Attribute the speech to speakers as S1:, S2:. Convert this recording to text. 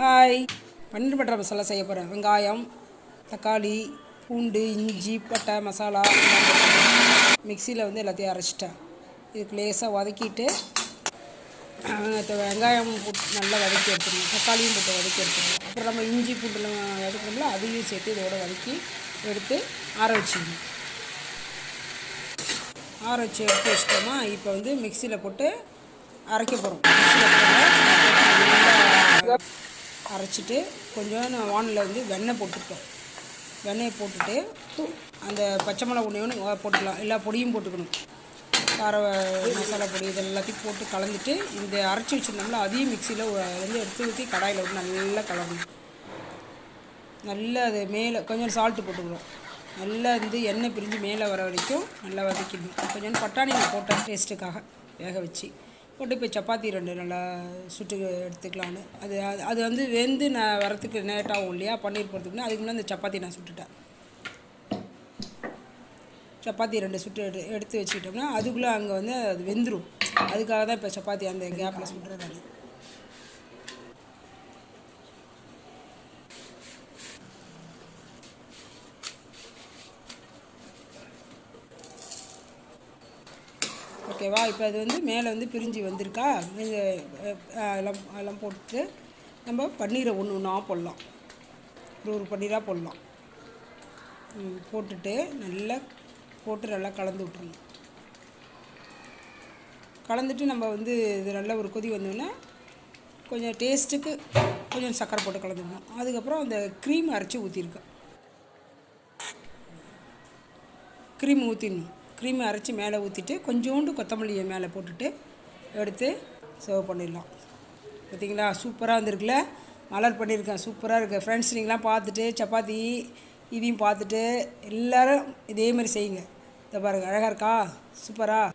S1: Hi, பன்னீர் butter masala செய்ய போகிறேன். வெங்காயம், தக்காளி, பூண்டு, இஞ்சி, பட்டை, மசாலா மிக்சியில் எல்லாத்தையும் அரைச்சிட்டேன். இதுக்கு லேசாக வதக்கிட்டு வெங்காயம் போட்டு நல்லா வதக்கி எடுத்துக்கணும். தக்காளியும் போட்டு வதக்கி எடுத்துக்கணும். அப்புறம் நம்ம இஞ்சி பூண்டுலாம் வதக்கணும்ல, அதையும் சேர்த்து இதோட வதக்கி எடுத்து ஆற வச்சுக்கணும். ஆற வச்சு எடுத்து வச்சிட்டோமா, இப்போ மிக்சியில் போட்டு அரைக்க போகிறோம். அரைச்சிட்டு கொஞ்சம் வானில் வெண்ணெய் போட்டுக்கிட்டோம். வெண்ணெயை போட்டுட்டு அந்த பச்சை மிளகா ஒன்று போட்டுக்கலாம். எல்லா பொடியும் போட்டுக்கணும். கார மசாலா பொடி இதெல்லாத்தையும் போட்டு கலந்துட்டு இந்த அரைச்சி வச்சுருந்தோம்ல, அதையும் மிக்சியில் எடுத்து ஊற்றி கடாயில் விட்டு நல்லா கலக்கணும். நல்லா அது மேலே கொஞ்சம் சால்ட்டு போட்டுக்கணும். நல்லா எண்ணெய் பிரிஞ்சு மேலே வர வரைக்கும் நல்லா வதக்கிடணும். கொஞ்சம் பட்டாணி நான் போட்டேன் டேஸ்ட்டுக்காக வேக வச்சு போட்டு. இப்போ சப்பாத்தி 2 நல்லா சுட்டு எடுத்துக்கலான்னு. அது வெந்து நான் வரத்துக்கு லேட்டாகும் இல்லையா, பன்னீர் போகிறதுக்குன்னா. அதுக்கு முன்னாடி அந்த சப்பாத்தி நான் சுட்டுட்டேன். சப்பாத்தி 2 சுட்டு எடுத்து வச்சுக்கிட்டோம்னா அதுக்குள்ளே அங்கே அது வெந்துடும். அதுக்காக தான் இப்போ சப்பாத்தி அந்த கேப்பில் சுட்டுறேன் நான். ஓகேவா? இப்போ அது மேலே பிரிஞ்சு வந்திருக்கா. எல்லாம் போட்டு நம்ம பன்னீரை ஒன்று ஒன்றா போடலாம். ஒரு பன்னீராக போடலாம். போட்டுட்டு நல்லா கலந்து விட்டுருணும். கலந்துட்டு நம்ம இது நல்ல ஒரு கொதி வந்தோன்னா கொஞ்சம் டேஸ்ட்டுக்கு கொஞ்சம் சர்க்கரை போட்டு கலந்துக்கணும். அதுக்கப்புறம் அந்த க்ரீம் அரைச்சி ஊற்றிருக்கேன். க்ரீம் ஊற்றிடணும். க்ரீமை அரைச்சி மேலே ஊற்றிட்டு கொஞ்சோண்டு கொத்தமல்லியை மேலே போட்டுட்டு எடுத்து சர்வ் பண்ணிடலாம். பார்த்திங்களா, சூப்பராக வந்திருக்குல்ல. மலர் பண்ணியிருக்கேன், சூப்பராக இருக்குது. ஃப்ரெண்ட்ஸ், நீங்களாம் பார்த்துட்டு சப்பாத்தி இதையும் பார்த்துட்டு எல்லோரும் இதே மாதிரி செய்யுங்க. இதை பாருங்கள், அழகாக இருக்கா, சூப்பராக.